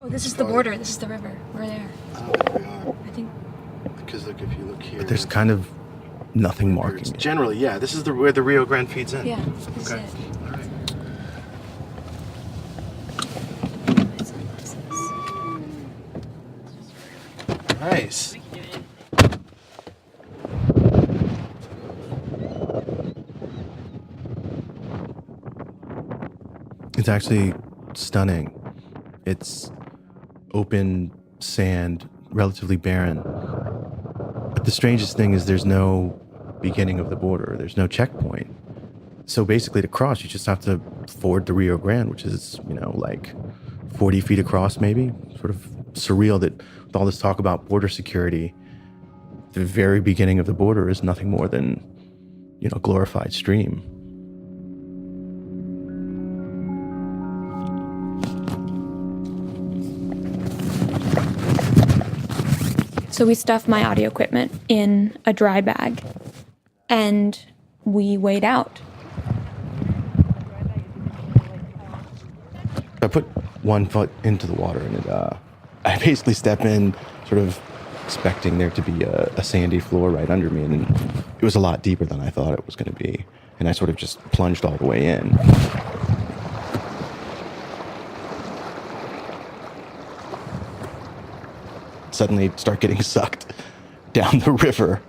Well, this is the border. This is the river. We're there. I don't think we are. I think. Because look, if you look here, But there's kind of nothing marking it. generally, yeah. This is where the Rio Grande feeds in. Yeah. This Okay. is it. All right. Nice. It's actually stunning. It's open sand, relatively barren. But the strangest thing is there's no beginning of the border. There's no checkpoint. So basically to cross, you just have to ford the Rio Grande, which is, like 40 feet across maybe. Sort of surreal that with all this talk about border security, the very beginning of the border is nothing more than, a glorified stream. So we stuffed my audio equipment in a dry bag and we wade out. I put one foot into the water and I basically step in sort of expecting there to be a sandy floor right under me, and it was a lot deeper than I thought it was going to be. And I sort of just plunged all the way in. Suddenly start getting sucked down the river.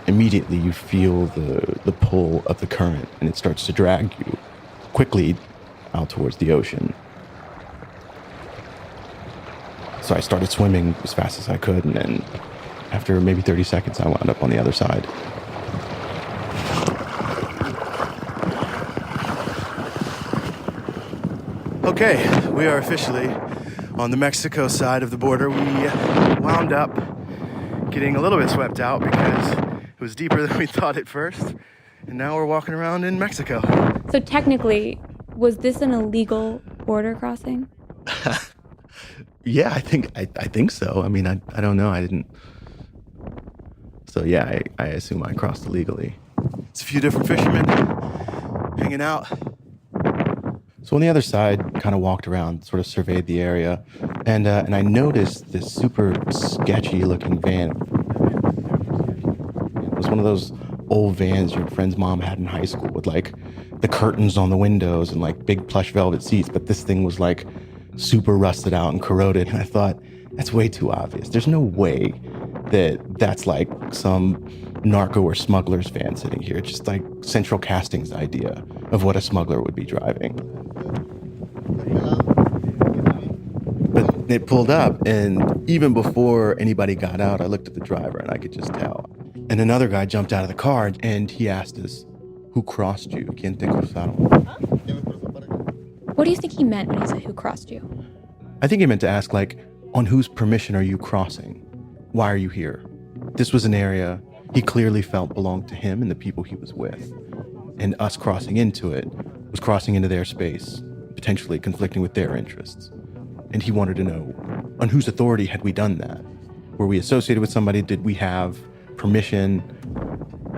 Immediately you feel the pull of the current, and it starts to drag you quickly out towards the ocean. So I started swimming as fast as I could, and then after maybe 30 seconds, I wound up on the other side. Okay, we are officially on the Mexico side of the border. We wound up getting a little bit swept out because it was deeper than we thought at first. And now we're walking around in Mexico. So technically, was this an illegal border crossing? Yeah, I think so. I mean, I don't know. I didn't. So yeah, I assume I crossed illegally. It's a few different fishermen hanging out. So on the other side, kind of walked around, sort of surveyed the area, and I noticed this super sketchy looking van. It was one of those old vans your friend's mom had in high school with like the curtains on the windows and like big plush velvet seats, but this thing was like super rusted out and corroded. And I thought, that's way too obvious. There's no way that's like some narco or smuggler's van sitting here. It's just like Central Casting's idea of what a smuggler would be driving. But it pulled up, and even before anybody got out, I looked at the driver and I could just tell. And another guy jumped out of the car and he asked us, "Who crossed you? ¿Quién te cruzaron?" What do you think he meant when he said who crossed you? I think he meant to ask, like, on whose permission are you crossing? Why are you here? This was an area he clearly felt belonged to him and the people he was with. And us crossing into it was crossing into their space, potentially conflicting with their interests. And he wanted to know, on whose authority had we done that? Were we associated with somebody? Did we have permission?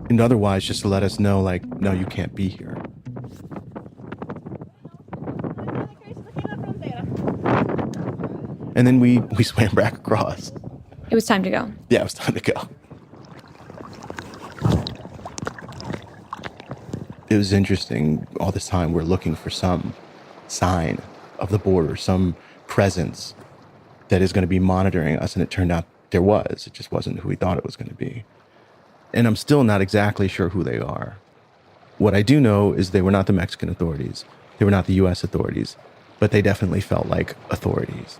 And otherwise, just to let us know, like, no, you can't be here. And then we swam back across. It was time to go. Yeah, it was time to go. It was interesting. All this time we're looking for some sign of the border, some presence that is going to be monitoring us. And it turned out there was. It just wasn't who we thought it was going to be. And I'm still not exactly sure who they are. What I do know is they were not the Mexican authorities. They were not the U.S. authorities. But they definitely felt like authorities.